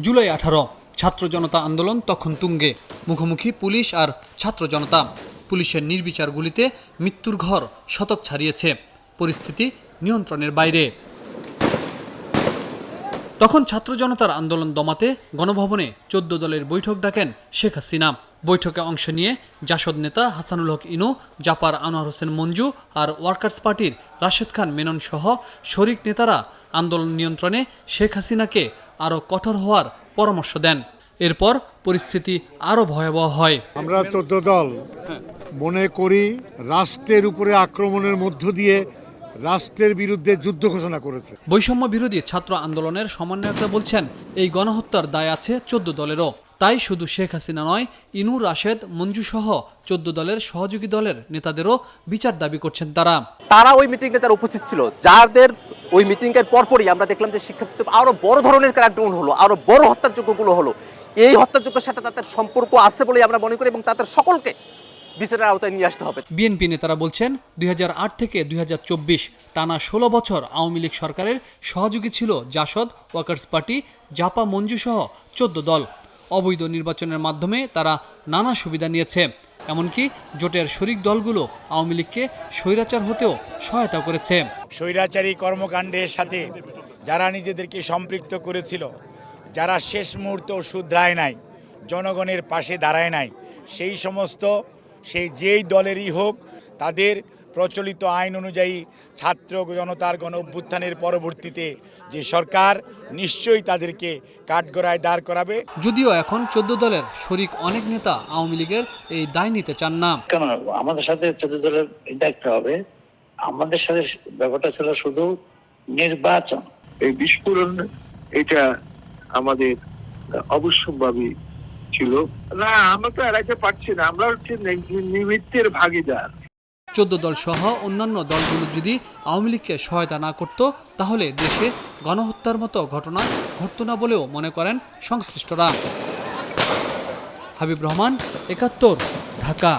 জুলাই 18 ছাত্র জনতা আন্দোলন তখন তুঙ্গে, মুখোমুখি পুলিশ আর ছাত্র জনতা। পুলিশের নির্বিচার গুলিতে মৃত্যুর ঘর শতক ছাড়িয়েছে, পরিস্থিতি নিয়ন্ত্রণের বাইরে। তখন ছাত্র জনতার আন্দোলন দমাতে গণভবনে 14 দলের বৈঠক ডাকেন শেখ হাসিনা। বৈঠকে অংশ নিয়ে জাসদ নেতা হাসানুল হক ইনু, জাপার আনোয়ার হোসেন মঞ্জু আর ওয়ার্কার্স পার্টির রাশেদ খান মেনন সহ শরিক নেতারা আন্দোলন নিয়ন্ত্রণে শেখ হাসিনাকে আরও কঠোর হওয়ার পরামর্শ দেন। এরপর পরিস্থিতি আরও ভয়াবহ হয়। আমরা 14 দল মনে করি রাষ্ট্রের উপরে আক্রমণের মধ্য দিয়ে রাষ্ট্রের বিরুদ্ধে যুদ্ধ ঘোষণা করেছে। বৈষম্য বিরোধী ছাত্র আন্দোলনের সমন্বয়করা বলছেন, এই গণহত্যার দায় আছে 14 দলেরও। তাই শুধু শেখ হাসিনা নয়, ইনু, রাশেদ, মঞ্জু সহ 14 দলের সহযোগী দলের নেতাদেরও বিচার দাবি করছেন তারা ওই মিটিংয়ে যারা উপস্থিত ছিল, যাদের ওই মিটিংয়ের পরপরই আমরা দেখলাম যে শিক্ষার্থীদের আরো বড় ধরনের ক্র্যাকডাউন হলো, আরো বড় হত্যাযোগ্যগুলো হলো। এই হত্যাযোগ্যের সাথে তাদের সম্পর্ক আছে বলে আমরা মনে করি এবং তাদের সকলকে বিচারের আওতায় নিয়ে আসতে হবে। বিএনপি নেতারা বলছেন, 2008 থেকে 2024 টানা 16 বছর আওয়ামী লীগ সরকারের সহযোগী ছিল জাসদ, ওয়ার্কার্স পার্টি, জাপা, মঞ্জু সহ 14 দল। অবৈধ নির্বাচনের মাধ্যমে তারা নানা সুবিধা নিয়েছে, এমনকি জোটের শরিক দলগুলো আওয়ামী লীগকে স্বৈরাচার হতেও সহায়তা করেছে। স্বৈরাচারী কর্মকাণ্ডের সাথে যারা নিজেদেরকে সম্পৃক্ত করেছিল, যারা শেষ মুহূর্ত শুধরায় নাই, জনগণের পাশে দাঁড়ায় নাই, সেই সমস্ত যেই দলেরই হোক, তাদের প্রচলিত আইন অনুযায়ী ছাত্র জনতার গণ অভ্যুত্থানের পরবর্তীতে যে সরকার নিশ্চয়ই তাদেরকে কাঠগড়ায় দাঁড় করাবে। যদিও এখন 14 দলের শরিক অনেক নেতা আওয়ামী লীগের এই দায় নিতে চান না। কেন আমাদের সাথে 14 দলের দেখতে হবে, আমাদের সাথে ব্যাপারটা ছিল শুধু নির্বাচন। এই বিস্ফোরণ এটা আমাদের অবশ্যম্ভাবী ছিল না, আমরা তো এড়াইতে পারছি না, আমরা হচ্ছে নিমিত্তের ভাগীদার। 14 দল সহ অন্যান্য দলগুলো যদি আওয়ামী লীগকে সহায়তা না করত, তাহলে দেশে গণহত্যার মতো ঘটনা ঘটত না বলেও মনে করেন সংশ্লিষ্টরা। হাবিব রহমান, 71, ঢাকা।